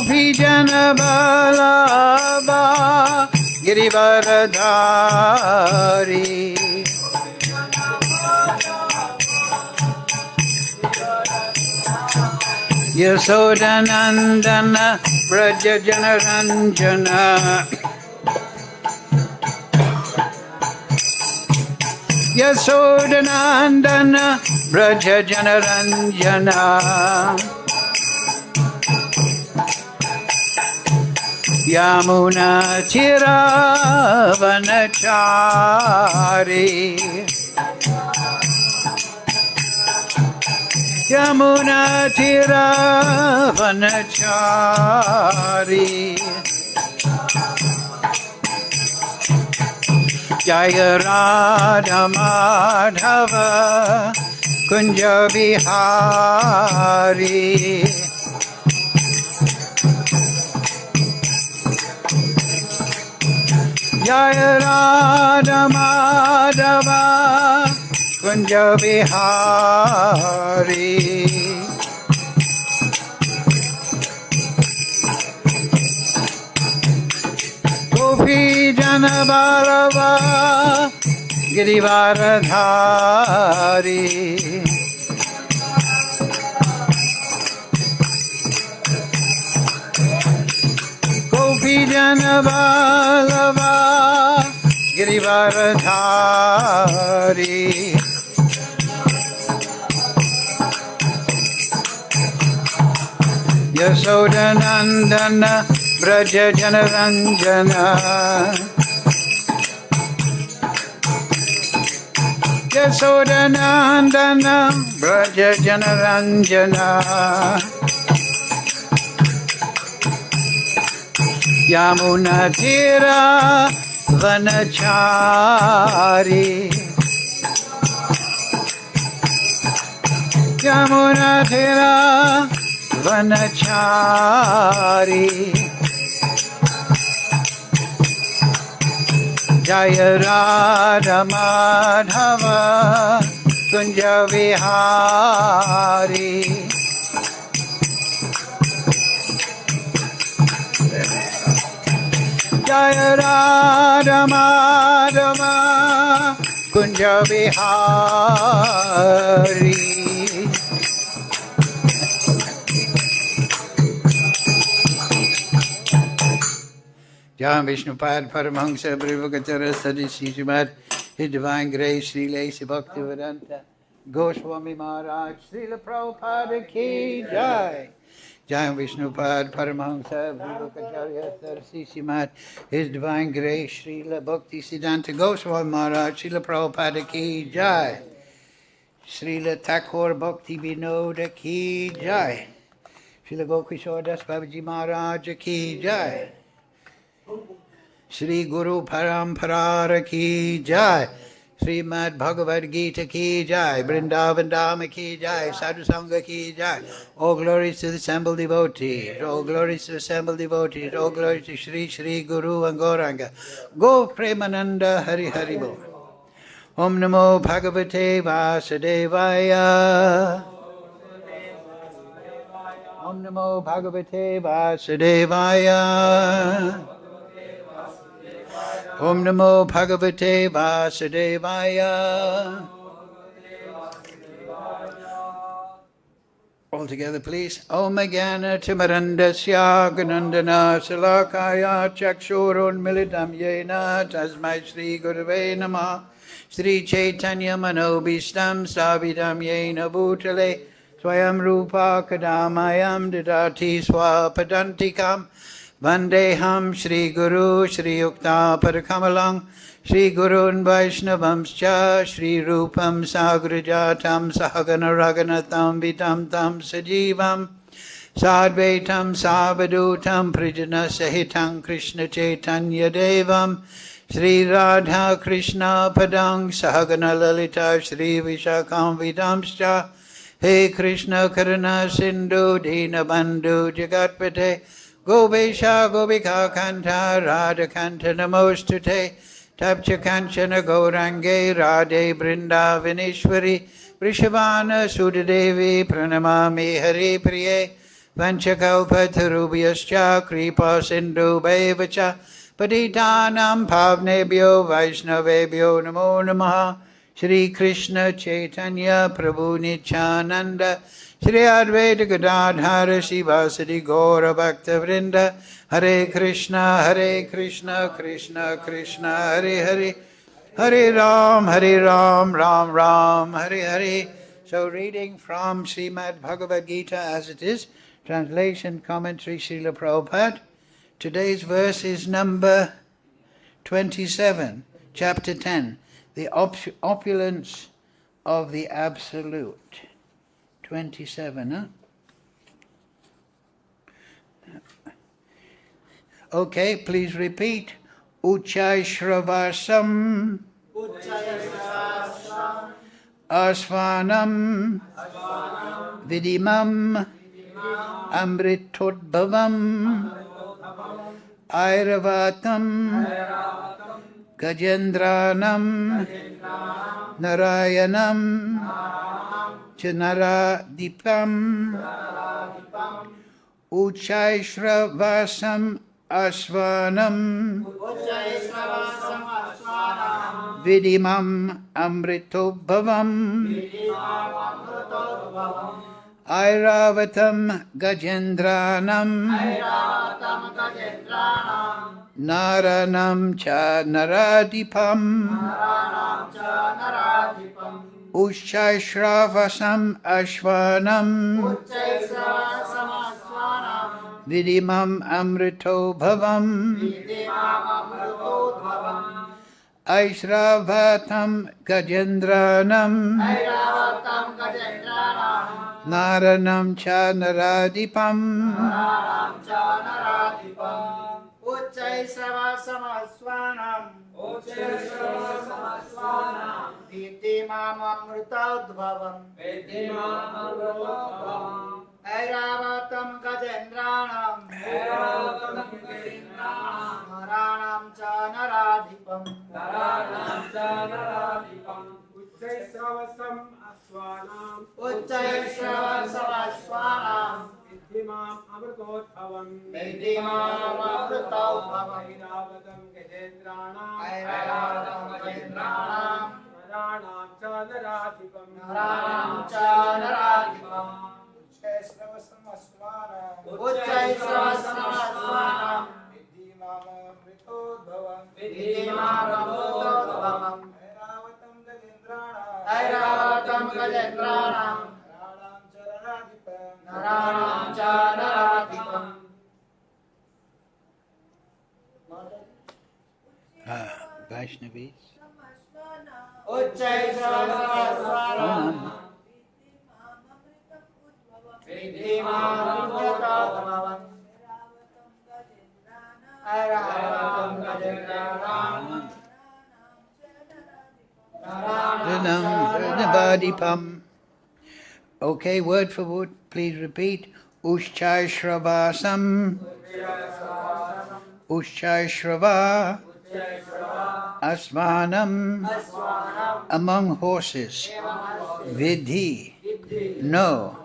Gopijana Vallabha Girivaradhari Yasodanandana Braja Janaranjana Yasodanandana Braja Janaranjana Yamuna Chiravanachari Yamuna Chiravanachari Jaya Radha Madhava Kunja Vihari Jaya Radha Madhava Kunja Vihari Gopi Jana Vallabha Girivaradhari Gopi Jana Vallabha Girivaradhari Yasodanandana Braja Janaranjana Yasodanandana Braja Janaranjana Yamuna Tira Vanachari Yamuna Tira Vanachari Jaya Radha Madhava Kunja Vihari Jaya Radha Madhava Kunja Vihari Jam Vishnupad Paramahansa Brahmacharya Sadhisi Srimad His Divine Grace Sri Lesi Bhaktivedanta Goswami Maharaj Srila Prabhupada Ki Jai Jam Vishnupad Paramahansa Brahmacharya Sadhisi Srimad His Divine Grace Srila Bhakti Siddhanta Goswami Maharaj Srila Prabhupada Ki Jai Srila Thakur Bhakti Vinoda Ki Jai Srila Gokishore Das Babaji Maharaj Ki Jai Shri Guru Parampara Ki Jai Srimad Bhagavad Gita Ki Jai Vrindavan Dhama Ki Jai Sadhu Sangha Ki Jai All glories to the assembled devotees, all glories to the assembled devotees, all glories to Shri Shri Guru and Gauranga Go Premananda Hari Hari Bo Om Namo Bhagavate Vasudevaya Om Namo Bhagavate Vasudevaya Om Namo Bhagavate Vasudevaya. All together, please. Om Jnana Timirandasya Gnandana Salakaya Chakshurun Militam Yena Tasmai Shri Gurave Namah Shri Chaitanya Manobishtam Savidam Yena Bhutale Swayam Rupa Kadamayam Didati Swapadantikam Vandeham Shri Guru Shri Yukta Parakamalang Shri Gurun Vaishnavamscha Shri Rupam Sagrajatam Sahagana Raganatam Vitam Tam Sajivam Sadvaitam Savadutam Prijana Sahitam Krishna Chaitanya Devam Shri Radha Krishna Padang Sahagana Lalita Shri Vishakam Vidamscha He Krishna Karuna Sindhu Dina Bandhu Jagatpate Gopesha Gopika Kanta Radha Kanta Namostute Tapcha Kanchana Gaurange Radhe Brindavaneshwari Vrishabhana Sudadevi Pranamami Hari Priye vanchakalpatarubhyascha kripa sindhubheva cha patitanam pavnebhyo vaishnavebhyo namo namaha. Shri Kṛṣṇa Chaitanya Prabhu Nityananda Shri Advaita Gadadhara Sivasadi Gaura Bhakta Vrinda Hare Krishna Krishna Krishna Hare Hare Hare Ram Ram Ram Hare Hare. So reading from Srimad Bhagavad Gita as it is, translation, commentary, Srila Prabhupada. Today's verse is number 27, chapter 10, the opulence of the Absolute. 27, huh? Okay, please repeat. Uccaiḥśravasam, aśvānāṁ, viddhimam, amṛtodbhavam, airāvatam, gajendrāṇām, narāṇām, nara-adhipam, uccaiḥśravasam, aśvānām, viddhimam, amṛtodbhavam, airāvatam, gajendrāṇāṁ, narāṇāṁ ca narādhipam, uccaiḥśravasam aśvānām, viddhimam amṛtodbhavam, airāvataṁ gajendrāṇāṁ, narāṇāṁ ca narādhipam, uccaiḥśravasam aśvānām, viddhi mam amṛta-udbhavam, airāvatam gajendrāṇām, narāṇām ca narādhipam, uccaiḥśravasam aśvānām, viddhi mam amṛtodbhavam, airāvatam gajendrāṇām, narāṇām ca narādhipam, uccaiḥśravasam aśvānām, viddhi mam amṛtodbhavam, airāvatam gajendrāṇām, narāṇām ca narādhipam. Vaishnavis. uccaiḥśravasam, viddhi mam amṛta-udbhavam, airāvatam gajendrāṇām, narādhipam. Okay, word for word, please repeat. Uccaiḥśravasam, uccaiḥśravā, aśvānām, among horses. Viddhi, no.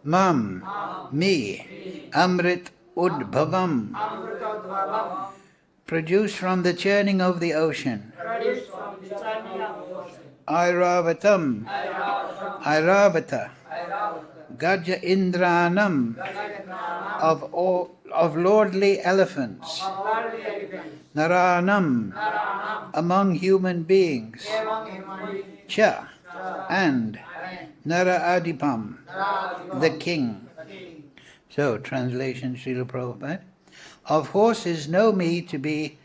Mam, me. amṛta-udbhavam, produced from the churning of the ocean. Airāvatam, airāvata, gaja-indrāṇām, of lordly elephants. Narāṇām, among human beings. Cha, and nara-adhipam, the king. So, translation, Srila Prabhupada. Of horses know me to be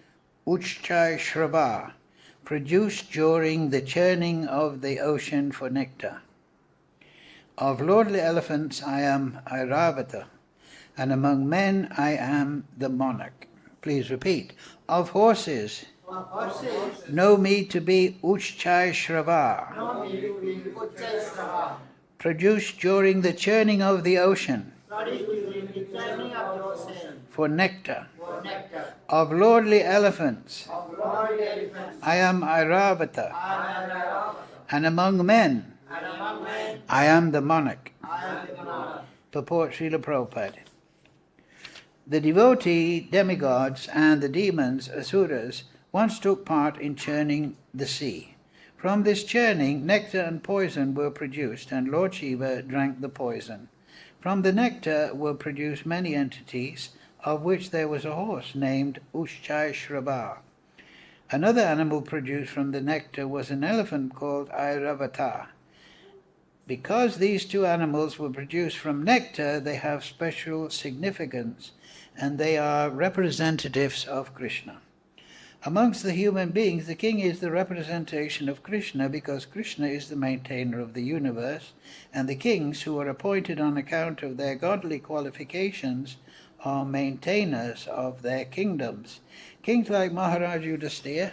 Uccaiḥśravā, produced during the churning of the ocean for nectar. Of lordly elephants I am Airāvata, and among men I am the monarch. Please repeat. Of horses know me to be Uccaiḥśravā, produced during the churning of the ocean for nectar. Of lordly elephants I am Airāvata, and among men I am the monarch. Purport Srila Prabhupada. The devotee demigods and the demons, asuras, once took part in churning the sea. From this churning, nectar and poison were produced, and Lord Śiva drank the poison. From the nectar were produced many entities, of which there was a horse named Uccaiḥśravā. Another animal produced from the nectar was an elephant called airāvata. Because these two animals were produced from nectar, they have special significance, and they are representatives of Kṛṣṇa. Amongst the human beings, the king is the representation of Kṛṣṇa, because Kṛṣṇa is the maintainer of the universe, and the kings, who are appointed on account of their godly qualifications, are maintainers of their kingdoms. Kings like Maharaj Yudhisthira,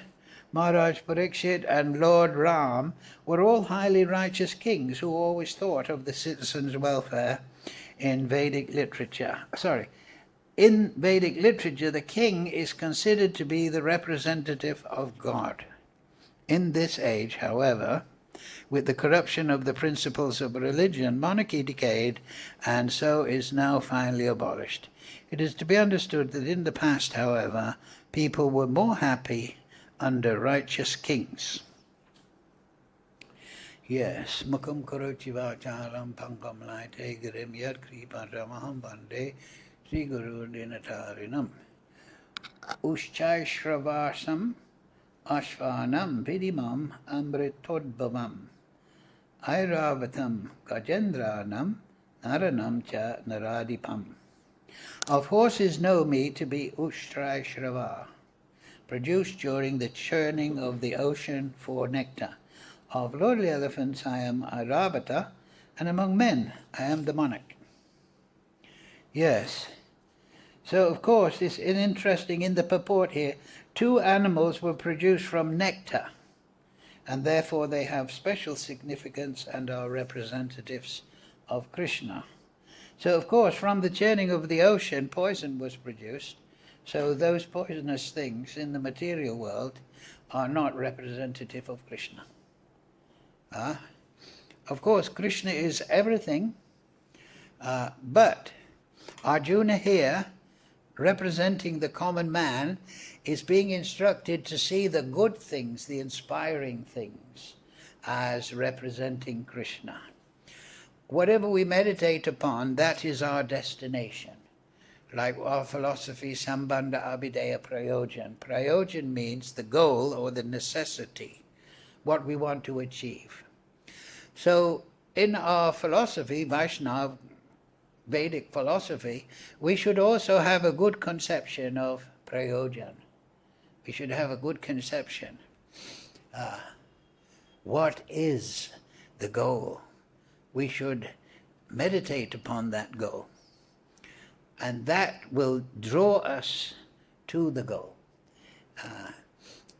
Maharaj Parikshit, and Lord Ram were all highly righteous kings who always thought of the citizens' welfare in Vedic literature. In Vedic literature, the king is considered to be the representative of God. In this age, however, with the corruption of the principles of religion, monarchy decayed, and so is now finally abolished. It is to be understood that in the past, however, people were more happy under righteous kings. Yes, Mukham Karochi Vacharam Pankam Laite Girim Yad Kripa Ramaham Bande Sri Guru Dinatarinam Uccaiḥśravasam aśvānāṁ viddhi amṛtodbhavam airāvatam gajendrāṇām narāṇāṁ narādhipam. Of horses know me to be Uccaiḥśravā, produced during the churning of the ocean for nectar. Of lordly elephants I am airāvata, and among men I am the monarch. Yes. So of course it's interesting in the purport here, two animals were produced from nectar, and therefore they have special significance and are representatives of Kṛṣṇa. So of course from the churning of the ocean poison was produced, so those poisonous things in the material world are not representative of Kṛṣṇa. Of course Kṛṣṇa is everything, but Arjuna here, representing the common man, is being instructed to see the good things, the inspiring things, as representing Kṛṣṇa. Whatever we meditate upon, that is our destination. Like our philosophy, Sambandha Abhideya Prayojan. Prayojan means the goal or the necessity, what we want to achieve. So in our philosophy, Vaishnava, Vedic philosophy, we should also have a good conception of prayojan. We should have a good conception. What is the goal? We should meditate upon that goal. And that will draw us to the goal.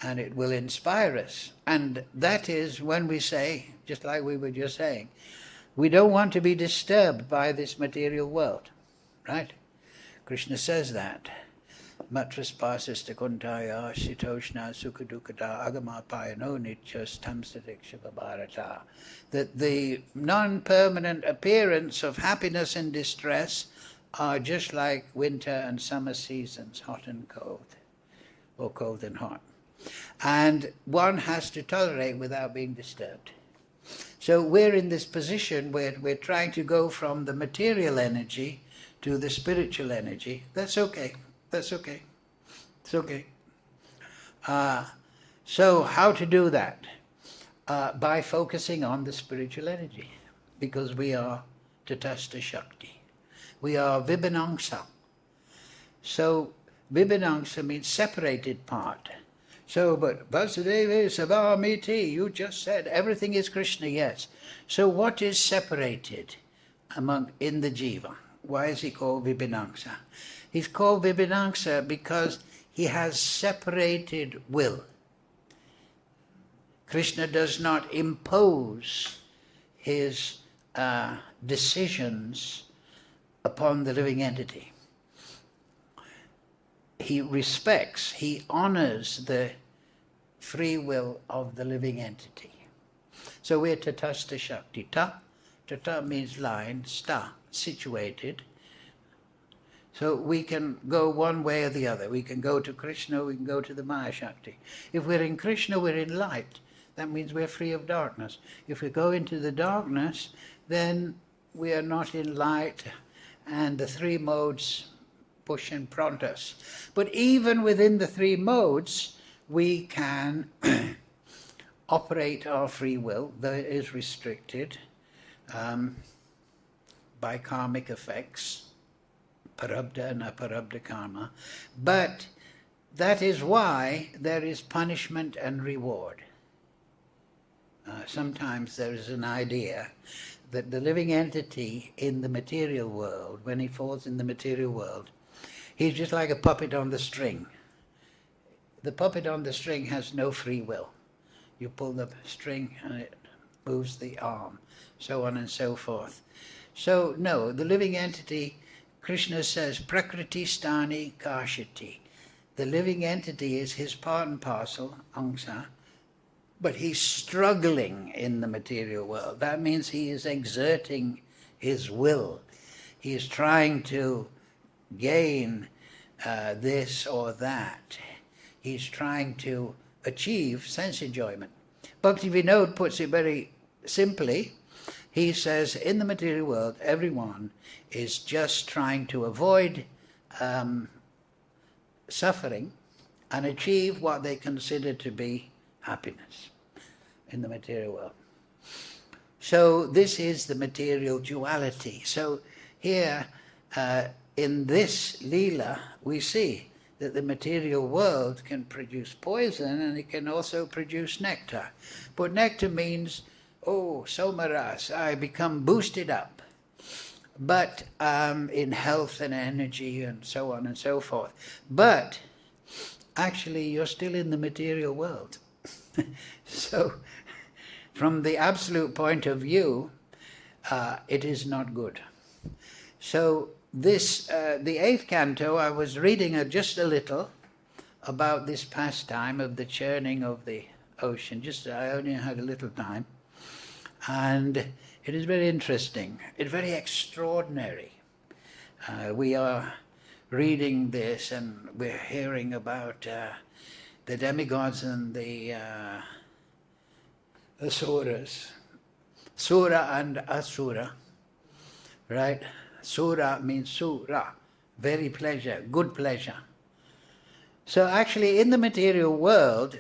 And it will inspire us. And that is when we say, just like we were just saying, we don't want to be disturbed by this material world, right? Kṛṣṇa says that. Matraspasista kuntaya sitoshna sukadukata agamapayano nityas tamsadikshava. That the non-permanent appearance of happiness and distress are just like winter and summer seasons, hot and cold, or cold and hot. And one has to tolerate without being disturbed. So we're in this position where we're trying to go from the material energy to the spiritual energy. That's okay. That's okay. It's okay. So how to do that? By focusing on the spiritual energy. Because we are Tatastha Shakti. We are Vibhanamsa. So Vibhanamsa means separated part. So, but Vasudeva Savamiti, you just said everything is Kṛṣṇa, yes. So what is separated in the jiva? Why is he called Vibhanamsa? He's called Vibhanamsa because he has separated will. Kṛṣṇa does not impose his decisions upon the living entity. He respects, he honors the free will of the living entity. So we're Tatastha Shakti. Ta Tata means line, sta, situated. So we can go one way or the other. We can go to Kṛṣṇa, we can go to the Maya Shakti. If we're in Kṛṣṇa, we're in light. That means we're free of darkness. If we go into the darkness, then we are not in light, and the three modes push and prompt us. But even within the three modes, we can operate our free will, though it is restricted by karmic effects, prarabdha and aparabdha karma. But that is why there is punishment and reward. Sometimes there is an idea that the living entity in the material world, when he falls in the material world, he's just like a puppet on the string. The puppet on the string has no free will. You pull the string and it moves the arm, so on and so forth. So no, the living entity, Kṛṣṇa says, prakriti sthani kāshati. The living entity is his part and parcel, angsa, but he's struggling in the material world. That means he is exerting his will. He is trying to gain this or that. He's trying to achieve sense enjoyment. Bhakti-Vinod puts it very simply. He says, in the material world, everyone is just trying to avoid suffering and achieve what they consider to be happiness in the material world. So this is the material duality. So here, in this Leela, we see that the material world can produce poison and it can also produce nectar. But nectar means, oh, somaras, I become boosted up. But in health and energy and so on and so forth. But actually you're still in the material world. So from the absolute point of view, it is not good. So this, the 8th canto, I was reading just a little about this pastime of the churning of the ocean. I only had a little time. And it is very interesting. It's very extraordinary. We are reading this and we're hearing about the demigods and the asuras. Sura and asura, right? Sura means sura, very pleasure, good pleasure. So actually in the material world,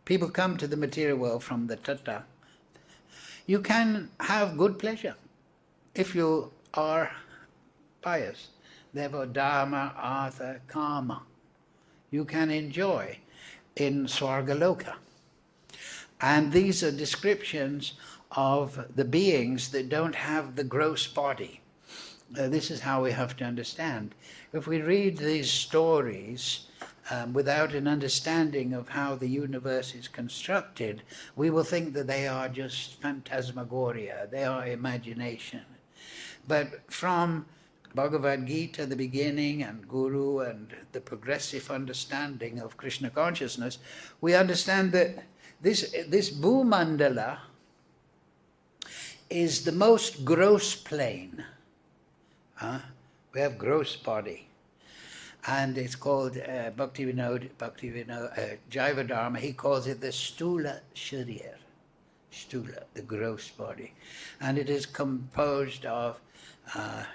people come to the material world from the tata. You can have good pleasure if you are pious. Therefore, dharma, artha, kama. You can enjoy in Swargaloka. And these are descriptions of the beings that don't have the gross body. This is how we have to understand. If we read these stories without an understanding of how the universe is constructed, we will think that they are just phantasmagoria, they are imagination. But from Bhagavad Gita, the beginning, and Guru, and the progressive understanding of Krishna consciousness, we understand that this Bhumandala is the most gross plane. We have gross body. And it's called Bhakti-Vinod, Jivadharma, he calls it the Stula Sharir, Stula, the gross body. And it is composed of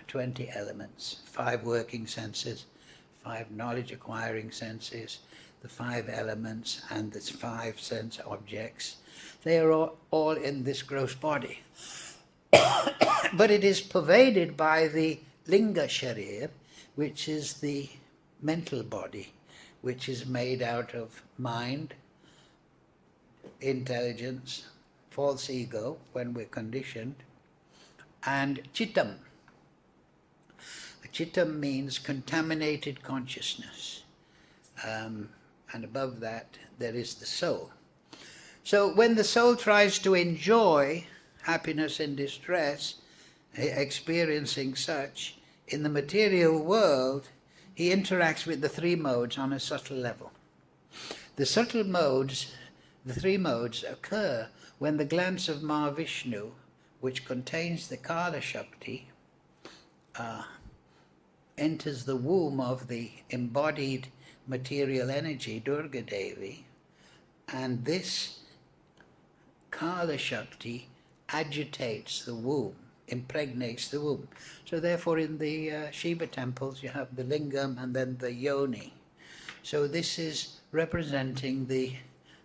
20 elements, 5 working senses, 5 knowledge acquiring senses, the 5 elements and the 5 sense objects. They are all in this gross body. But it is pervaded by the Linga Sharir, which is the mental body, which is made out of mind, intelligence, false ego, when we're conditioned, and chittam. Chittam means contaminated consciousness. And above that, there is the soul. So when the soul tries to enjoy happiness and distress, experiencing such, in the material world, he interacts with the 3 modes on a subtle level. The subtle modes, the 3 modes, occur when the glance of Mahavishnu which contains the Kala Shakti, enters the womb of the embodied material energy, Durga Devi, and this Kala Shakti agitates the womb, impregnates the womb. So therefore in the Shiva temples you have the lingam and then the yoni. So this is representing the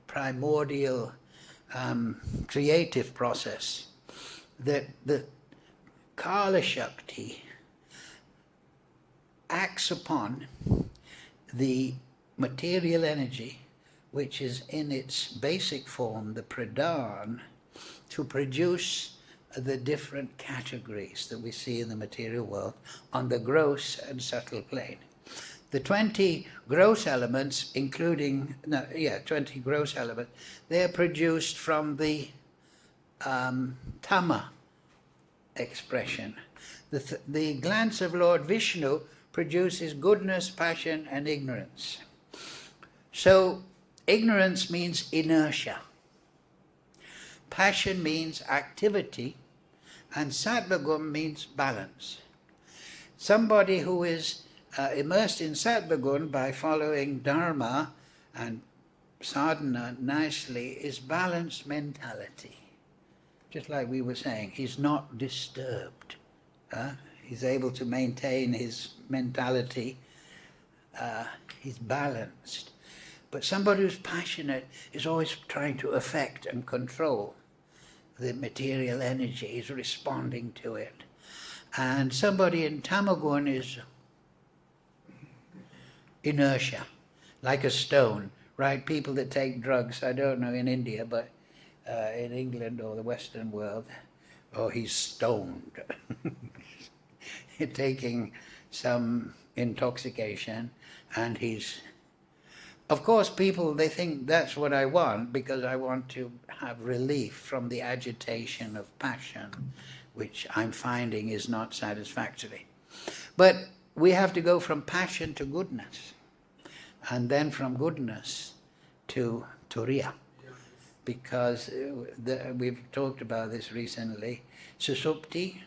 primordial creative process, that the Kala Shakti acts upon the material energy, which is in its basic form, the pradhan, to produce the different categories that we see in the material world on the gross and subtle plane. The 20 gross elements, 20 gross elements, they are produced from the Tama expression. The glance of Lord Vishnu produces goodness, passion, and ignorance. So, ignorance means inertia. Passion means activity, and sattva-guna means balance. Somebody who is immersed in sattva-guna by following dharma and sadhana nicely is balanced mentality. Just like we were saying, he's not disturbed. He's able to maintain his mentality. He's balanced. But somebody who's passionate is always trying to affect and control the material energy. He's responding to it. And somebody in tamagun is inertia, like a stone, right? People that take drugs, I don't know in India, but in England or the Western world, he's stoned. Taking some intoxication, and he's... Of course, people, they think that's what I want, because I want to have relief from the agitation of passion, which I'm finding is not satisfactory. But we have to go from passion to goodness, and then from goodness to turiya. Because we've talked about this recently. Susupti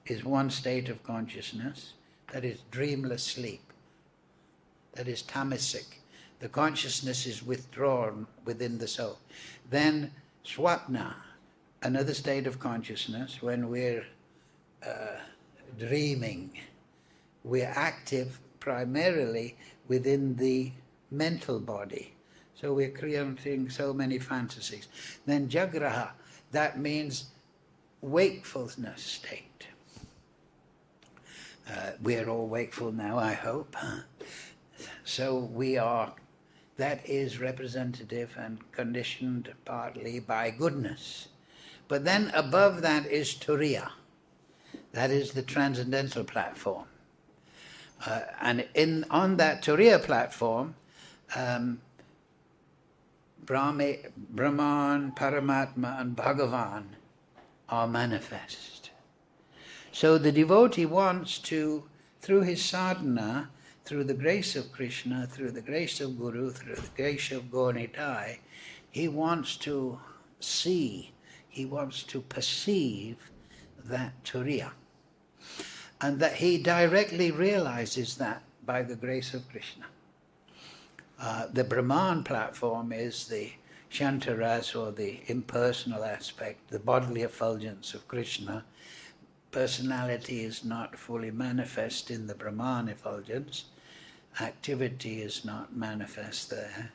is one state of consciousness, that is dreamless sleep. That is tamasic. The consciousness is withdrawn within the soul. Then swapna, another state of consciousness, when we're dreaming. We're active primarily within the mental body. So we're creating so many fantasies. Then jagraha, that means wakefulness state. We're all wakeful now, I hope. So we are, that is representative and conditioned partly by goodness. But then above that is turiya. That is the transcendental platform. And on that turiya platform, Brahman, Paramatma and Bhagavan are manifest. So the devotee wants to, through his sadhana, through the grace of Kṛṣṇa, through the grace of Guru, through the grace of Gaur-Nitai, he wants to see, he wants to perceive that turiya. And that he directly realizes that by the grace of Kṛṣṇa. The Brahman platform is the Shantaras, or the impersonal aspect, the bodily effulgence of Kṛṣṇa. Personality is not fully manifest in the Brahman effulgence. Activity is not manifest there.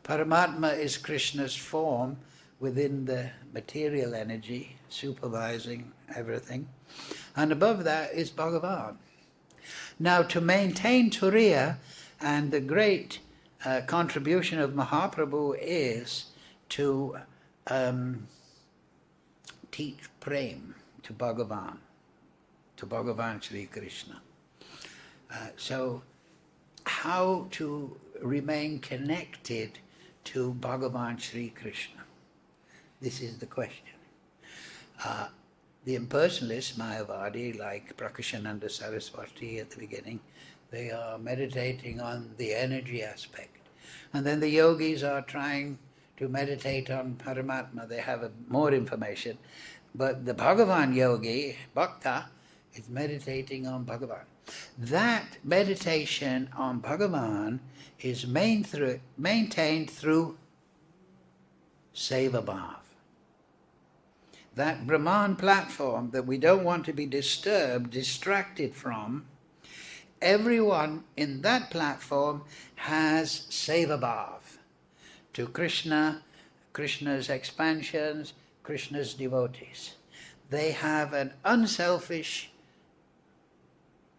Paramatma is Krishna's form within the material energy, supervising everything. And above that is Bhagavan. Now, to maintain turiya, and the great contribution of Mahaprabhu is to teach prem to Bhagavan Shri Kṛṣṇa. So, how to remain connected to Bhagavan Shri Kṛṣṇa? This is the question. The impersonalists, Mayavadi, like Prakashananda Saraswati at the beginning, they are meditating on the energy aspect. And then the yogis are trying to meditate on Paramatma. They have more information. But the Bhagavan yogi, bhakta, is meditating on Bhagavan. That meditation on Bhagavan is maintained through seva bhav. That Brahman platform that we don't want to be disturbed, distracted from, everyone in that platform has seva bhav to Kṛṣṇa, Krishna's expansions, Krishna's devotees. They have an unselfish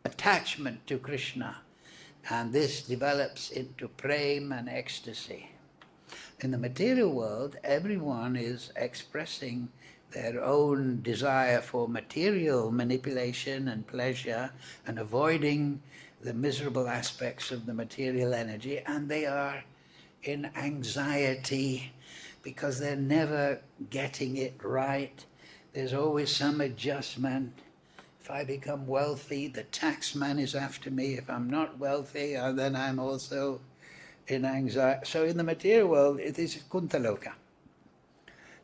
attachment to Kṛṣṇa, and this develops into prema and ecstasy. In the material world, everyone is expressing their own desire for material manipulation and pleasure and avoiding the miserable aspects of the material energy, and they are in anxiety because they're never getting it right. There's always some adjustment. If I become wealthy, the tax man is after me. If I'm not wealthy, then I'm also in anxiety. So in the material world, it is kuntaloka.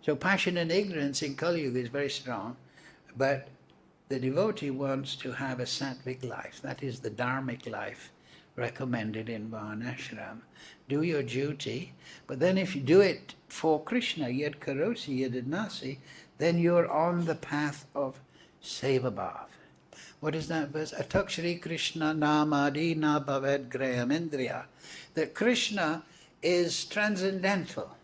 So passion and ignorance in Kali Yuga is very strong, but the devotee wants to have a sattvic life. That is the dharmic life recommended in Varnashram. Do your duty, but then if you do it for Kṛṣṇa, yad karosi, yad nasi, then you're on the path of seva bhav. What is that verse? Atak Shri Kṛṣṇa namadi na bhaved gaja-indrāṇām. That Kṛṣṇa is transcendental.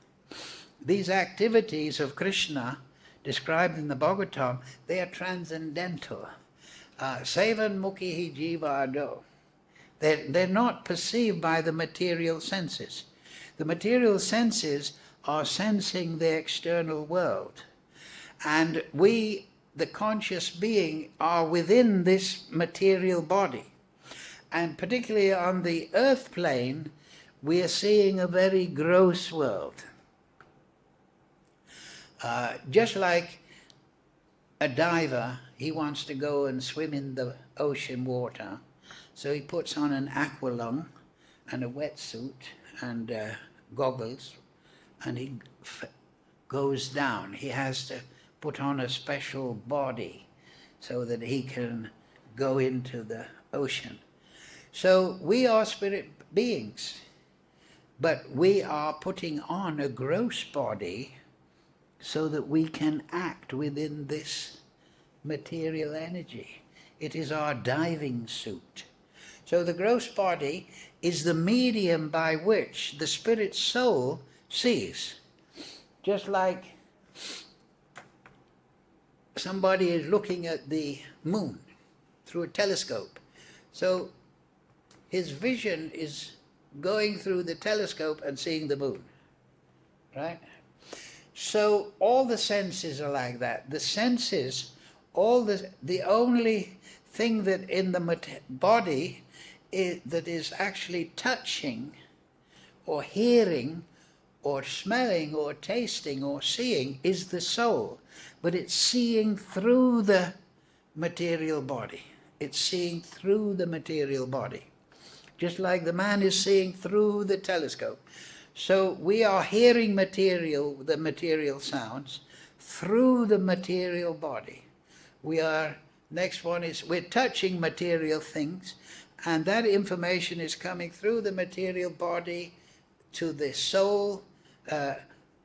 These activities of Kṛṣṇa described in the Bhagavatam, they are transcendental. Sevan mukhi jivado. They're not perceived by the material senses. The material senses are sensing the external world. And we, the conscious being, are within this material body. And particularly on the earth plane, we are seeing a very gross world. Just like a diver, he wants to go and swim in the ocean water. So he puts on an aqua lung and a wetsuit and goggles, and he goes down. He has to put on a special body so that he can go into the ocean. So we are spirit beings, but we are putting on a gross body so that we can act within this material energy. It is our diving suit. So the gross body is the medium by which the spirit soul sees. Just like somebody is looking at the moon through a telescope. So his vision is going through the telescope and seeing the moon, right? So all the senses are like that. The senses, the only thing that in the body that is actually touching or hearing or smelling or tasting or seeing is the soul. But it's seeing through the material body. It's seeing through the material body. Just like the man is seeing through the telescope. So we are hearing the material sounds through the material body. Next one is we're touching material things, and that information is coming through the material body to the soul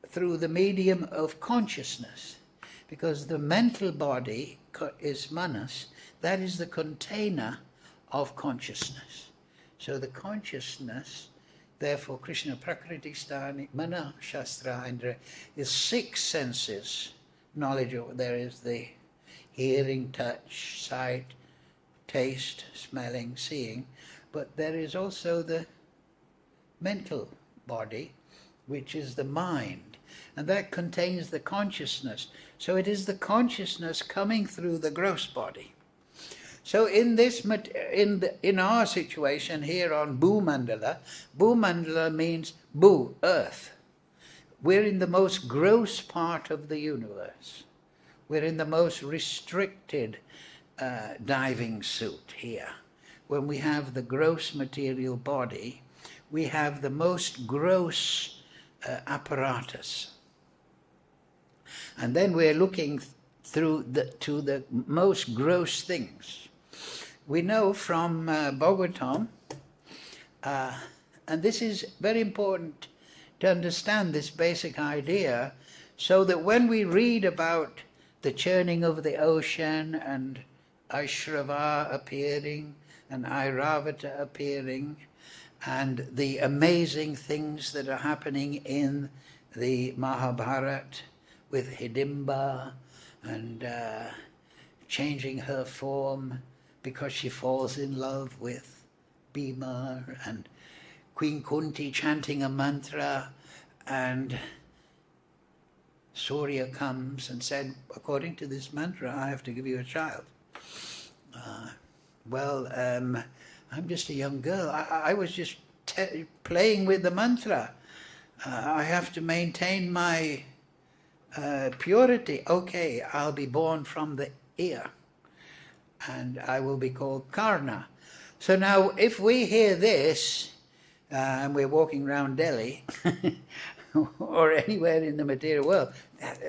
through the medium of consciousness. Because the mental body is manas, that is the container of consciousness. So the consciousness, therefore, Kṛṣṇa Prakriti Sthani, Mana, Shastra, Indra, is 6 senses. Knowledge there is the hearing, touch, sight, taste, smelling, seeing. But there is also the mental body, which is the mind. And that contains the consciousness. So it is the consciousness coming through the gross body. So in our situation here on Bhumandala means Bhu, earth. We're in the most gross part of the universe. We're in the most restricted diving suit here. When we have the gross material body, we have the most gross apparatus. And then we're looking to the most gross things. We know from Bhagavatam, and this is very important to understand this basic idea, so that when we read about the churning of the ocean and Uccaiḥśravā appearing and Airāvata appearing and the amazing things that are happening in the Mahabharata with Hidimba and changing her form because she falls in love with Bhima, and Queen Kunti chanting a mantra, and Surya comes and said, according to this mantra, I have to give you a child. I'm just a young girl. I was just playing with the mantra. I have to maintain my purity. Okay, I'll be born from the ear, and I will be called Kṛṣṇa. So now, if we hear this, and we're walking around Delhi, or anywhere in the material world,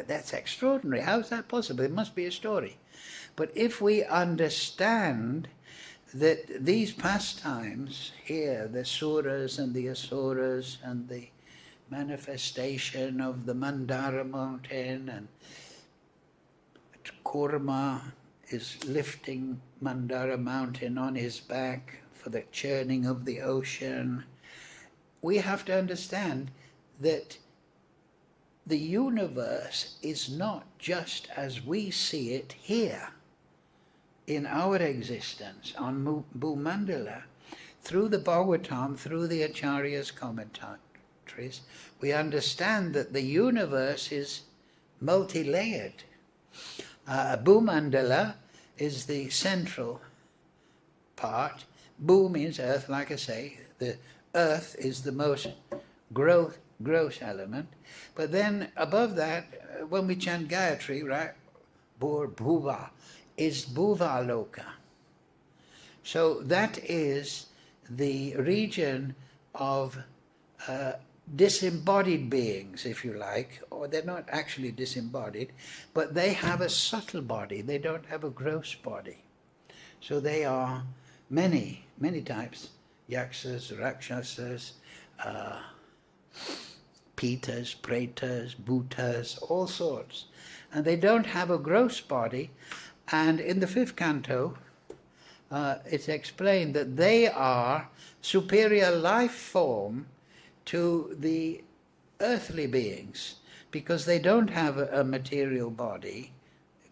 that's extraordinary. How is that possible? It must be a story. But if we understand that these pastimes here, the suras and the asuras and the manifestation of the Mandara mountain, and Kurma is lifting Mandara mountain on his back for the churning of the ocean, we have to understand that the universe is not just as we see it here in our existence on Bhumandala. Through the Bhagavatam, through the Acharya's commentaries, we understand that the universe is multi-layered. Bhumandala is the central part. Bhu means earth, like I say. The earth is the most gross element. But then above that, when we chant Gayatri, right, Bhuva, is Bhuva Loka. So that is the region of disembodied beings, if you like, or they're not actually disembodied, but they have a subtle body, they don't have a gross body. So they are many types, yaksas, rakshasas, pitas, pretas, bhutas, all sorts. And they don't have a gross body. And in the 5th canto, it's explained that they are superior life form to the earthly beings, because they don't have a material body,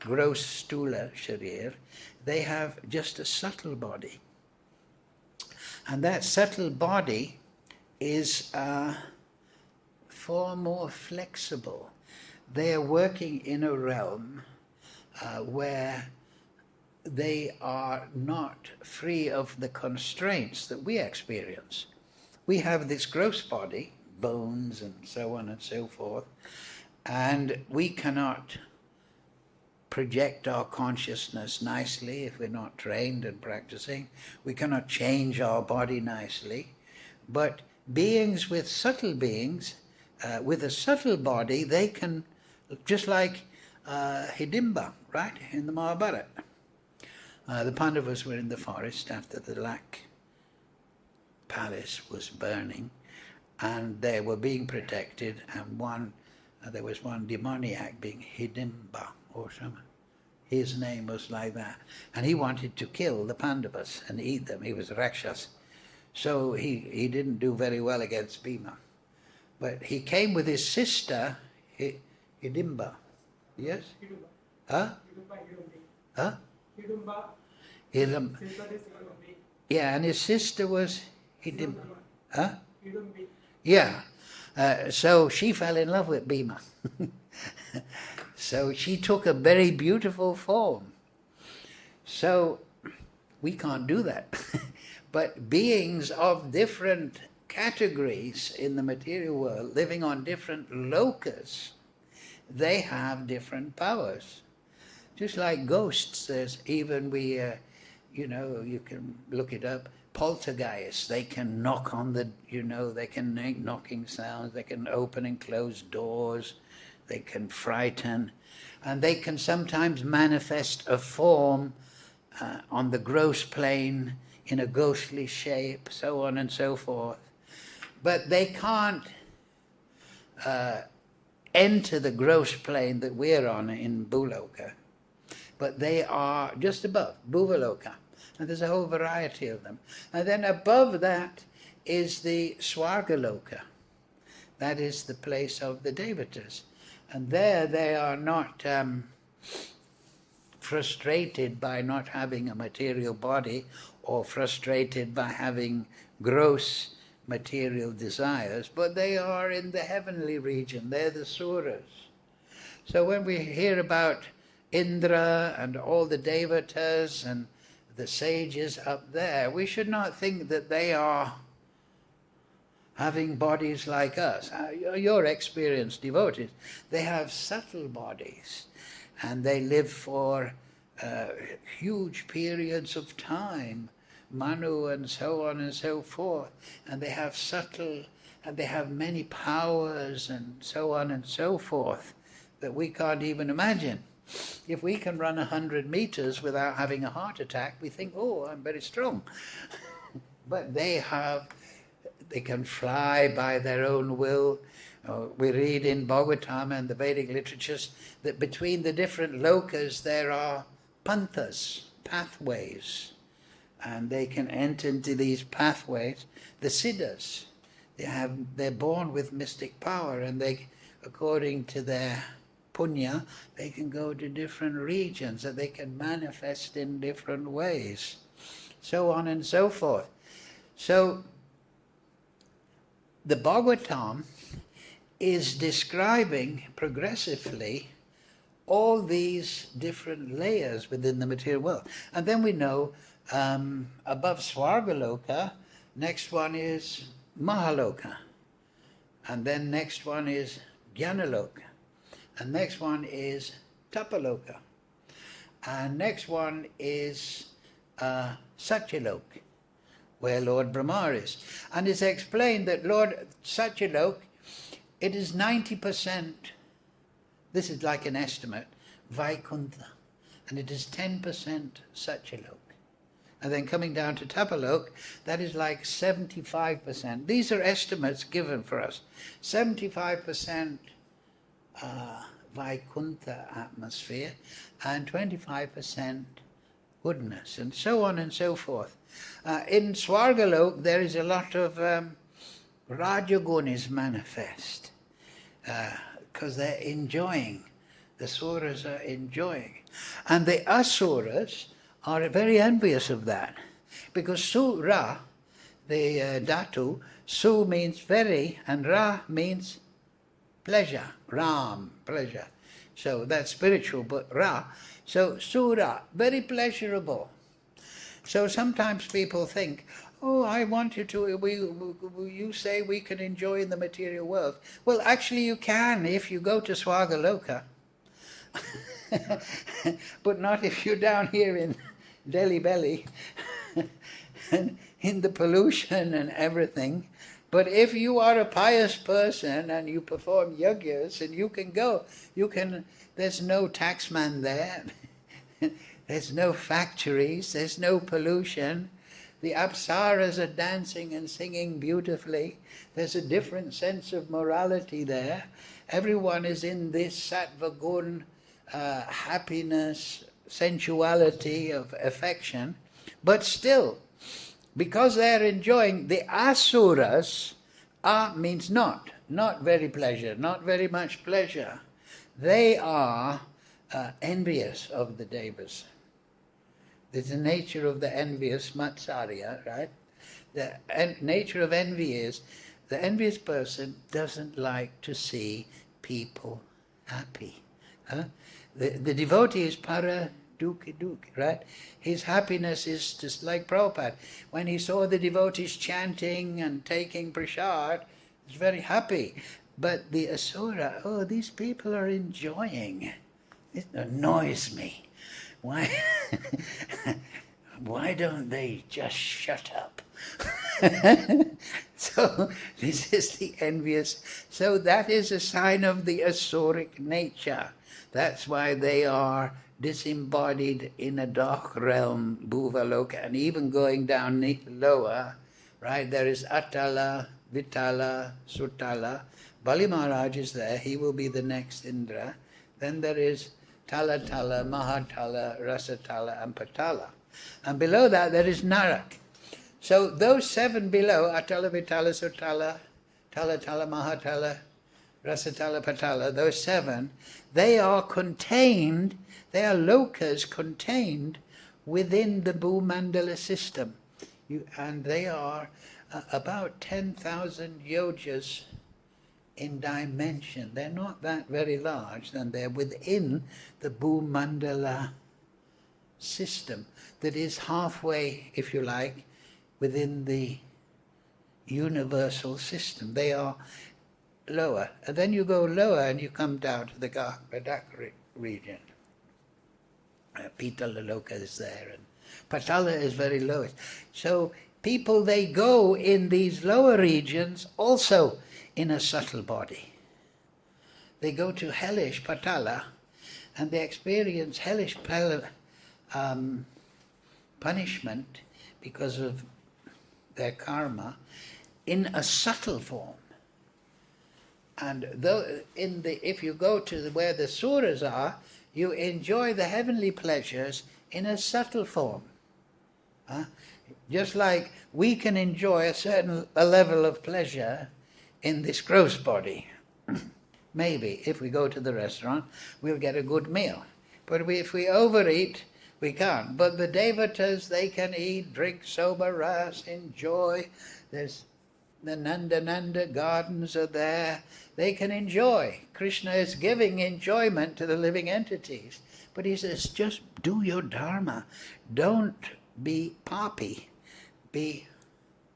gross stula sharir, they have just a subtle body. And that subtle body is far more flexible. They are working in a realm where they are not free of the constraints that we experience. We have this gross body, bones and so on and so forth, and we cannot project our consciousness nicely if we're not trained and practicing. We cannot change our body nicely. But beings with subtle beings, with a subtle body, they can, just like Hidimba, right, in the Mahabharata. The Pandavas were in the forest after the Lak palace was burning, and they were being protected, and there was one demoniac being Hidimba or something. His name was like that. And he wanted to kill the Pandavas and eat them. He was Rakshas. So he didn't do very well against Bhima. But he came with his sister, Hidimba. Yes? Hidimba. Huh? Huh? Hidimba. Yeah, and his sister was Hidimba. Huh? Hidimbi. Yeah. So she fell in love with Bhima. So she took a very beautiful form. So we can't do that. But beings of different categories in the material world, living on different locus, they have different powers. Just like ghosts, there's even you can look it up, poltergeists, they can knock on they can make knocking sounds, they can open and close doors, they can frighten. And they can sometimes manifest a form on the gross plane in a ghostly shape, so on and so forth. But they can't enter the gross plane that we're on in Bhuloka. But they are just above, Bhuvaloka. And there's a whole variety of them. And then above that is the Swargaloka. That is the place of the devatas. And there they are not frustrated by not having a material body or frustrated by having gross material desires, but they are in the heavenly region. They're the suras. So when we hear about Indra and all the devatas and the sages up there, we should not think that they are having bodies like us. Your experienced devotees, they have subtle bodies and they live for huge periods of time, Manu and so on and so forth, and they have subtle, and they have many powers and so on and so forth that we can't even imagine. If we can run 100 meters without having a heart attack, we think, oh, I'm very strong. But they can fly by their own will. We read in Bhagavatam and the Vedic literatures that between the different lokas there are panthas, pathways, and they can enter into these pathways. The siddhas, they're born with mystic power, and they, according to their punya, they can go to different regions, and they can manifest in different ways, so on and so forth. So the Bhagavatam is describing progressively all these different layers within the material world. And then we know above Swargaloka, next one is Mahaloka. And then next one is Jnanaloka. And next one is Tapaloka. And next one is Satyaloka, where Lord Brahma is. And it's explained that Lord Satyaloka, it is 90%, this is like an estimate, Vaikuntha, and it is 10% Satyaloka. And then coming down to Tapaloka, that is like 75%. These are estimates given for us. 75% Vaikuntha atmosphere and 25% goodness, and so on and so forth. In Swargaloka, there is a lot of Rajagunis manifest because they're enjoying. The suras are enjoying. And the asuras are very envious of that, because Sura, the dhatu, Su means very, and Ra means pleasure, Ram, pleasure. So that's spiritual, but Ra. So Sura, very pleasurable. So sometimes people think, oh, I want you to, you say we can enjoy in the material world. Well, actually you can if you go to Swargaloka. But not if you're down here in Delhi belly and in the pollution and everything. But if you are a pious person and you perform yajnas, and you can go, there's no taxman there, there's no factories, there's no pollution. The apsaras are dancing and singing beautifully. There's a different sense of morality there. Everyone is in this sattva gun, happiness, sensuality of affection. But still, because they're enjoying, the asuras, means not very pleasure, not very much pleasure. They are envious of the devas. There's the nature of the envious matsarya, right? The nature of envy is, the envious person doesn't like to see people happy. The devotee is para dukhi, right? His happiness is just like Prabhupada. When he saw the devotees chanting and taking prasad, he was very happy. But the asura, oh, these people are enjoying. It annoys me. Why don't they just shut up? So this is the envious. So that is a sign of the asuric nature. That's why they are disembodied in a dark realm, Bhuvaloka, and even going down lower, right? There is Atala, Vitala, Sutala. Bali Maharaj is there, he will be the next Indra. Then there is Talatala, Mahatala, Rasatala, and Patala. And below that there is Narak. So those 7 below, Atala, Vitala, Sutala, Talatala, Mahatala, Rasatala, Patala, those 7, they are contained, they are lokas contained within the Bhumandala system. And they are about 10,000 yojas in dimension. They're not that very large, and they're within the Bhumandala system that is halfway, if you like, within the universal system. They are lower. And then you go lower and you come down to the Gaja region. Pitala Loka is there, and Patala is very low. So people, they go in these lower regions also in a subtle body. They go to hellish Patala and they experience hellish punishment because of their karma in a subtle form. And though if you go to where the asuras are, you enjoy the heavenly pleasures in a subtle form. Just like we can enjoy a level of pleasure in this gross body. Maybe if we go to the restaurant, we'll get a good meal. But if we overeat, we can't. But the devotees, they can eat, drink, sober, ras, enjoy. There's the Nanda gardens are there. They can enjoy. Kṛṣṇa is giving enjoyment to the living entities. But he says, just do your dharma. Don't be papi. Be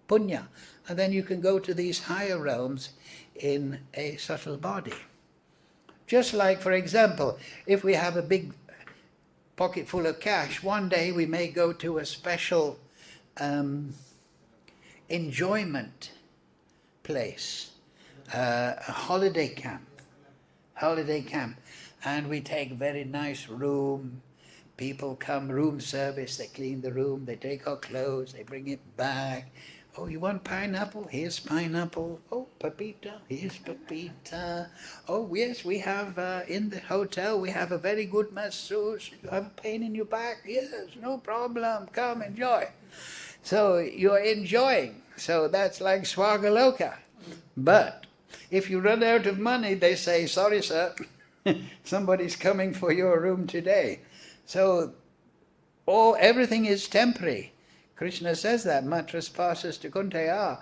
punya. And then you can go to these higher realms in a subtle body. Just like, for example, if we have a big pocket full of cash, one day we may go to a special enjoyment place, a holiday camp, and we take a very nice room. People come, room service, they clean the room, they take our clothes, they bring it back. Oh, you want pineapple? Here's pineapple. Oh, papita, here's papita. Oh, yes, we have, in the hotel, we have a very good masseuse. You have a pain in your back? Yes, no problem, come enjoy. So you're enjoying. So that's like Swagaloka. But if you run out of money, they say, sorry, sir, somebody's coming for your room today. So everything is temporary. Kṛṣṇa says that, matras pasas to kuntaya.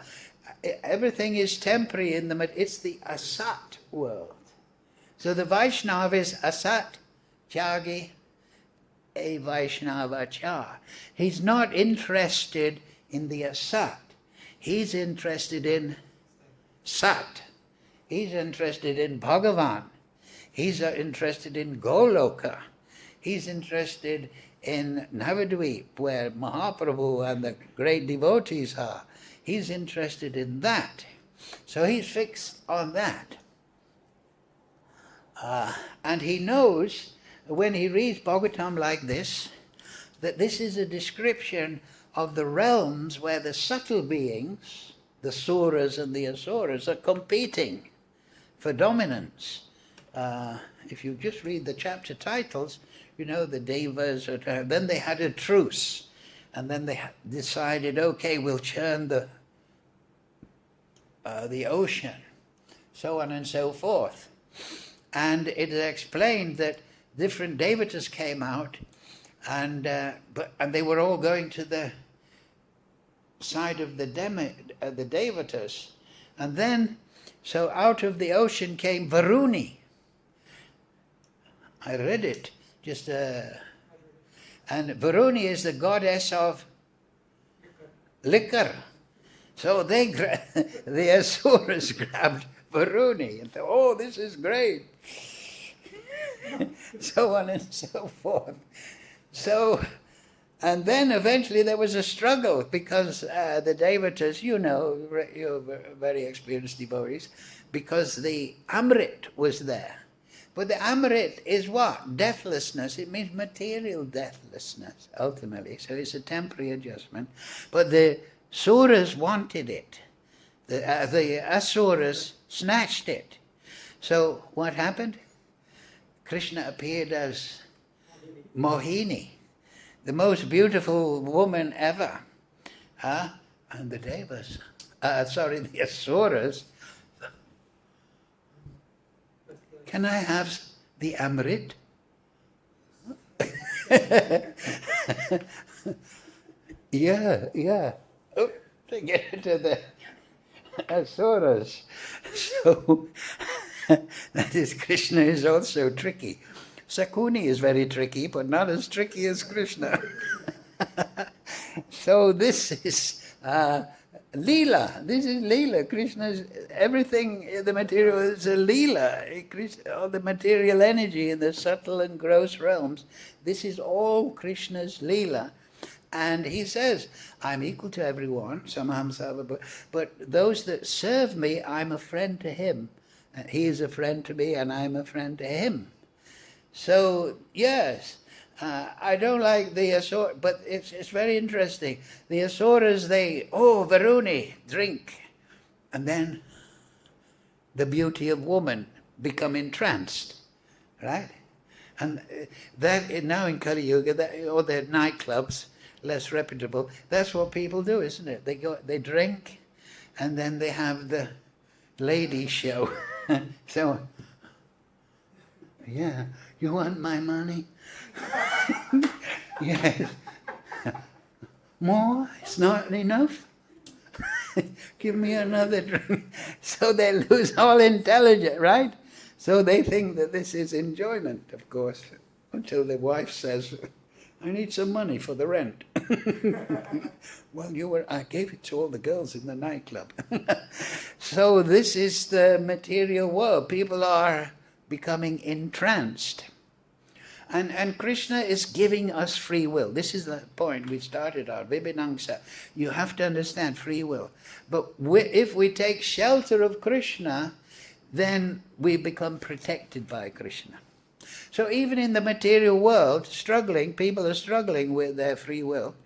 Everything is temporary it's the asat world. So the Vaishnava is asat, tyagi, a Vaishnava-cha. He's not interested in the asat. He's interested in sat. He's interested in Bhagavan. He's interested in Goloka. He's interested in Navadvip, where Mahaprabhu and the great devotees are. He's interested in that. So he's fixed on that. And he knows, when he reads Bhagavatam like this, that this is a description of the realms where the subtle beings, the suras and the asuras, are competing for dominance. If you just read the chapter titles, you know, the devas, then they had a truce, and then they decided, okay, we'll churn the ocean, so on and so forth. And it is explained that different devatas came out, and they were all going to the side of the devatas, and then so out of the ocean came Varuni. I read it. And Varuni is the goddess of liquor. So the asuras grabbed Varuni and thought, oh, this is great. So on and so forth. So, and then eventually there was a struggle because the devatas, you're very experienced devotees, because the amrit was there. But the amrit is what? Deathlessness. It means material deathlessness, ultimately. So it's a temporary adjustment. But the suras wanted it. The asuras snatched it. So what happened? Kṛṣṇa appeared as Mohini, the most beautiful woman ever. And the devas, the asuras, can I have the amrit? Yeah. Oh, to get to the asuras. So, that is, Kṛṣṇa is also tricky. Sakuni is very tricky, but not as tricky as Kṛṣṇa. So this is Leela. This is Leela. Krishna's everything, the material is a Leela. All the material energy in the subtle and gross realms, this is all Krishna's Leela. And he says, I'm equal to everyone, samaham sarva, but those that serve me, I'm a friend to him. And he is a friend to me, and I'm a friend to him. So, yes, I don't like the asuras, but it's very interesting. The asuras, Varuni, drink. And then the beauty of woman become entranced, right? And that now in Kali Yuga, or the nightclubs, less reputable, that's what people do, isn't it? They drink, and then they have the lady show. So, yeah, you want my money? Yes. More? It's not enough? Give me another drink. So they lose all intelligence, right? So they think that this is enjoyment, of course, until the wife says, I need some money for the rent. Well, I gave it to all the girls in the nightclub. So this is the material world. People are becoming entranced. And Kṛṣṇa is giving us free will. This is the point we started on, vibhinangsa. You have to understand free will. But if we take shelter of Kṛṣṇa, then we become protected by Kṛṣṇa. So even in the material world, people are struggling with their free will.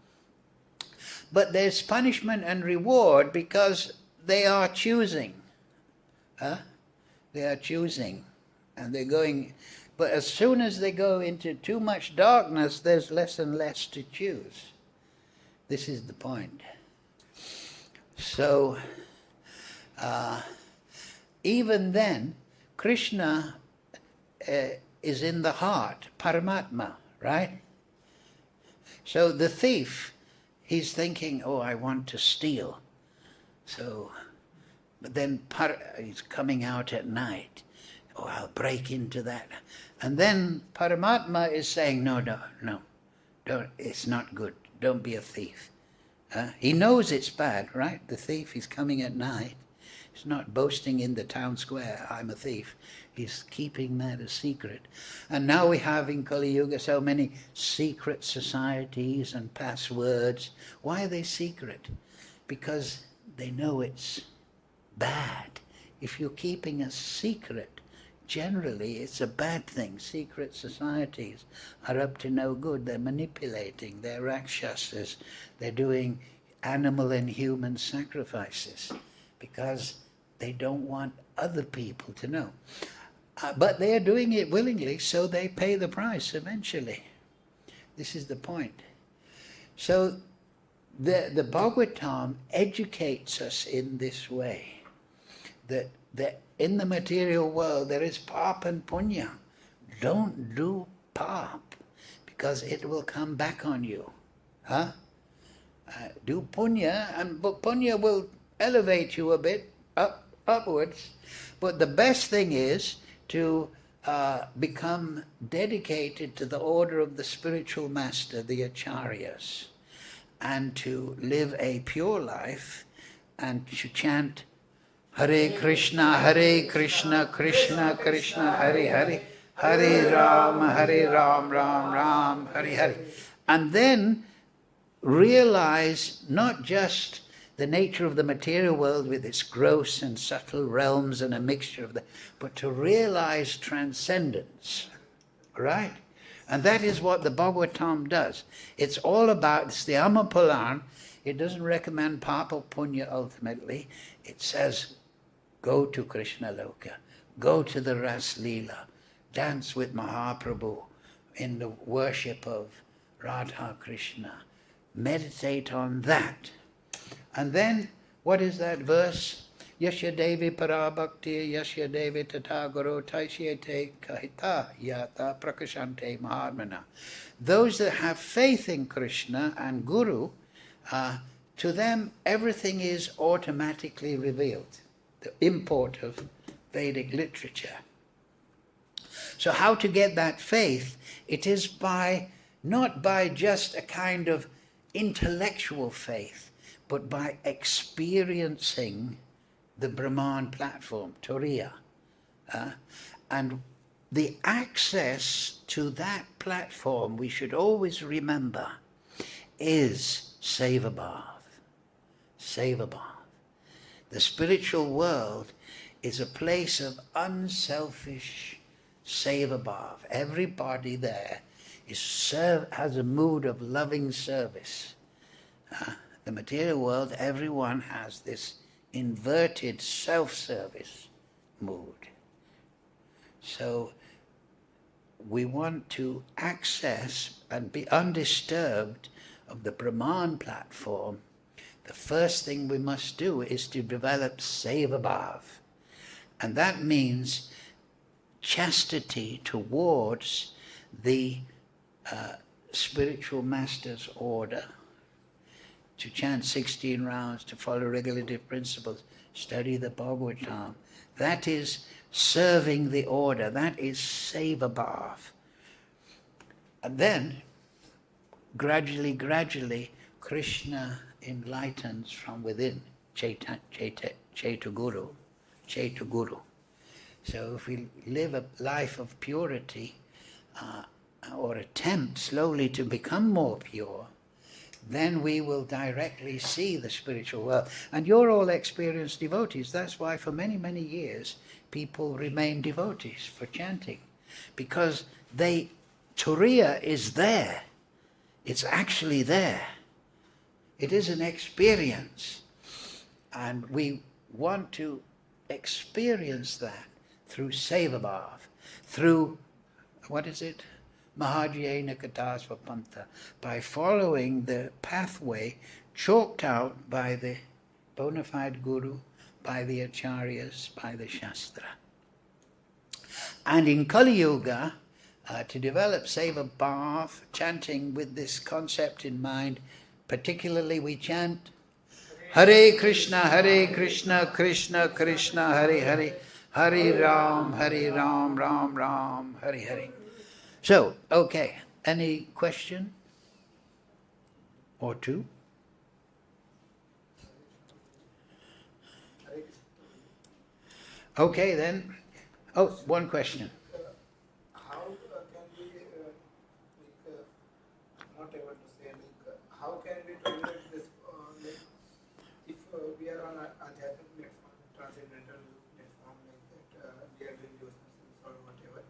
But there's punishment and reward because they are choosing. They are choosing. And they're going... But as soon as they go into too much darkness, there's less and less to choose. This is the point. So, even then, Kṛṣṇa is in the heart, Paramatma, right? So the thief, he's thinking, oh, I want to steal. So, but then he's coming out at night. Oh, I'll break into that. And then Paramatma is saying, no, don't, it's not good. Don't be a thief. He knows it's bad, right? The thief is coming at night. He's not boasting in the town square, I'm a thief. He's keeping that a secret. And now we have in Kali Yuga so many secret societies and passwords. Why are they secret? Because they know it's bad. If you're keeping a secret, generally it's a bad thing. Secret societies are up to no good. They're manipulating, they're rakshasas, they're doing animal and human sacrifices because they don't want other people to know. But they are doing it willingly, so they pay the price eventually. This is the point. So the Bhagavatam educates us in this way, that in the material world there is pāpa and punya. Don't do pāpa, because it will come back on you. Do punya, and punya will elevate you a bit upwards. But the best thing is to become dedicated to the order of the spiritual master, the acharyas, and to live a pure life and to chant Hare Krishna, Krishna Krishna, Hare Hare, Hare Ram, Ram, Hare Hare. And then realize not just the nature of the material world with its gross and subtle realms and a mixture of but to realize transcendence, right? And that is what the Bhagavatam does. It's all about, it's the Amapalan. It doesn't recommend Papa Punya ultimately. It says, go to Krishna Loka, go to the Ras Leela, dance with Mahaprabhu in the worship of Radha Krishna. Meditate on that. And then, what is that verse? Yasya Devi Parabhakti, Yasya Devi Tatagaro, Taishyate Kahita Yata Prakashante Maharmana. Those that have faith in Krishna and Guru, to them everything is automatically revealed. The import of Vedic literature. So how to get that faith? It is not by just a kind of intellectual faith, but by experiencing the Brahman platform, Turiya. And the access to that platform, we should always remember, is Sevabhav. Sevabhav. The spiritual world is a place of unselfish Sevabhav. Everybody there has a mood of loving service. The material world, everyone has this inverted self-service mood. So we want to access and be undisturbed of the Brahman platform. The first thing we must do is to develop Sevabhav. And that means chastity towards the spiritual master's order, to chant 16 rounds, to follow regulative principles, study the Bhagavatam. That is serving the order. That is Sevabhav. And then, gradually, Krishna enlightens from within, Chaitaguru. So if we live a life of purity, or attempt slowly to become more pure, then we will directly see the spiritual world. And you're all experienced devotees. That's why for many, many years people remain devotees for chanting. Because Turiya is there. It's actually there. It is an experience. And we want to experience that through Sevabhav, through, what is it? Mahajyena Katasvapanta, by following the pathway chalked out by the bona fide Guru, by the Acharyas, by the Shastra. And in Kali Yuga, to develop Sevabhav, chanting with this concept in mind, particularly we chant Hare Krishna, Krishna Krishna, Hare Hare, Hare Ram, Ram Ram, Hare Hare. So, okay, any question or two? Okay then. Oh, one question. How can we, not able to say, how can we tolerate this, if we are on a adhyatric platform, transcendental platform like that, we are doing those things or whatever.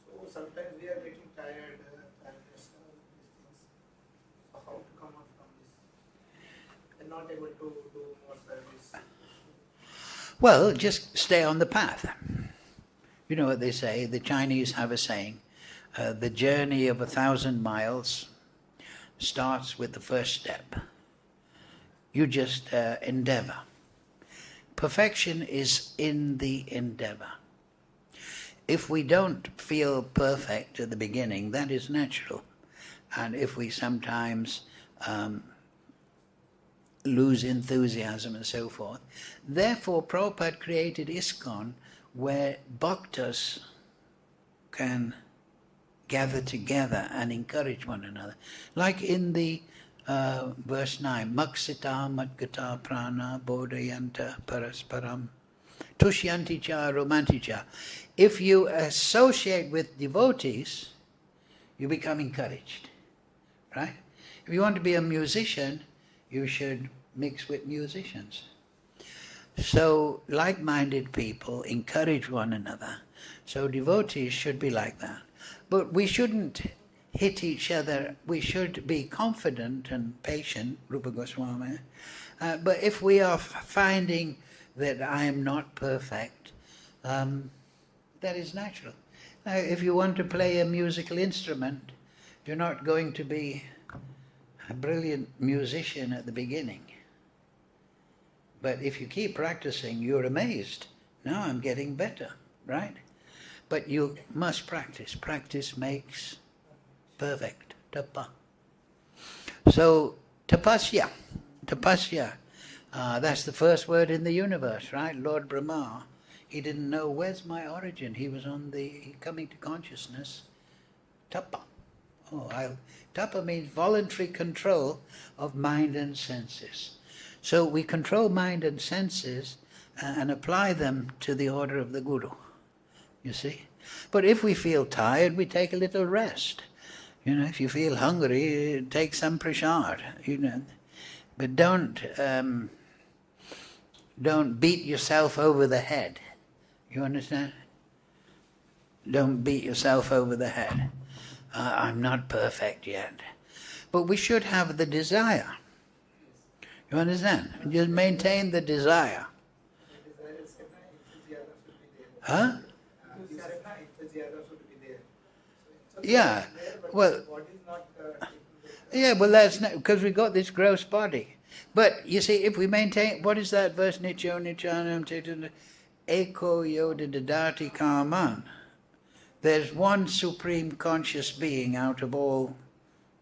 So sometimes we are getting tired, these things. So how to come out from this? And not able to do more service. Well, just stay on the path. You know what they say, the Chinese have a saying, the journey of 1,000 miles starts with the first step. You just endeavor. Perfection is in the endeavor. If we don't feel perfect at the beginning, that is natural. And if we sometimes lose enthusiasm and so forth, therefore Prabhupada created ISKCON, where bhaktas can gather together and encourage one another. Like in the verse 9, Maksita Madgata Prana Bodhayanta Parasparam Tushyanti Cha Romanti Cha. If you associate with devotees, you become encouraged, right? If you want to be a musician, you should mix with musicians. So like-minded people encourage one another. So devotees should be like that. But we shouldn't hit each other. We should be confident and patient, Rupa Goswami. But if we are finding that I am not perfect, that is natural. Now, if you want to play a musical instrument, you're not going to be a brilliant musician at the beginning. But if you keep practicing, you're amazed. Now I'm getting better, right? But you must practice. Practice makes perfect. Tapa. So, tapasya. Tapasya. That's the first word in the universe, right? Lord Brahma, he didn't know where's my origin. He was coming to consciousness. Tapa. Tapa means voluntary control of mind and senses. So we control mind and senses and apply them to the order of the Guru, you see. But if we feel tired, we take a little rest. You know, if you feel hungry, take some prasad, you know. But don't beat yourself over the head. You understand? Don't beat yourself over the head. I'm not perfect yet. But we should have the desire. You understand? Just maintain the desire. Huh? Yeah. Well, yeah, well that's not, because we got this gross body. But you see, if we maintain, what is that verse? Nityo Nityanam Eko Yoda Dadati Kaman. There's one supreme conscious being out of all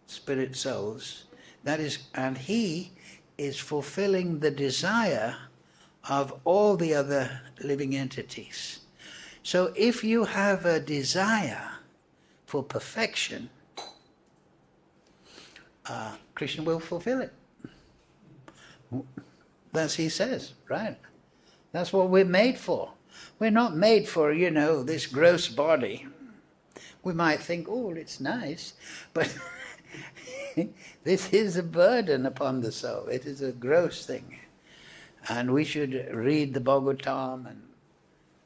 spirit souls. That is, and he is fulfilling the desire of all the other living entities. So if you have a desire for perfection, Kṛṣṇa will fulfill it. That's he says, right? That's what we're made for. We're not made for, you know, this gross body. We might think, oh, it's nice, but this is a burden upon the soul. It is a gross thing. And we should read the Bhagavatam and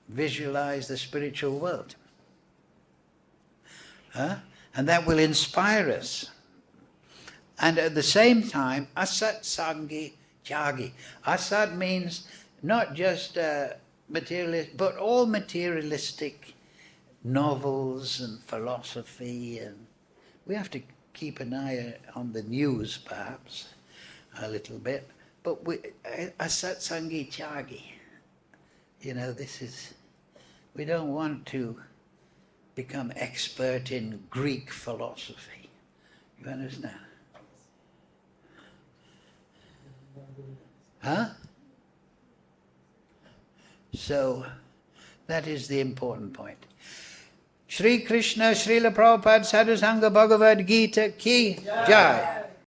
visualize the spiritual world. And that will inspire us. And at the same time, asat sangi tyagi. Asat means not just materialist, but all materialistic novels and philosophy. And we have to keep an eye on the news, perhaps, a little bit. But asat sangi tyagi. You know, we don't want to become expert in Greek philosophy. You understand? Huh? So, that is the important point. Shri Kṛṣṇa Srila Prabhupada Sadhusanga Bhagavad Gita Ki Jai.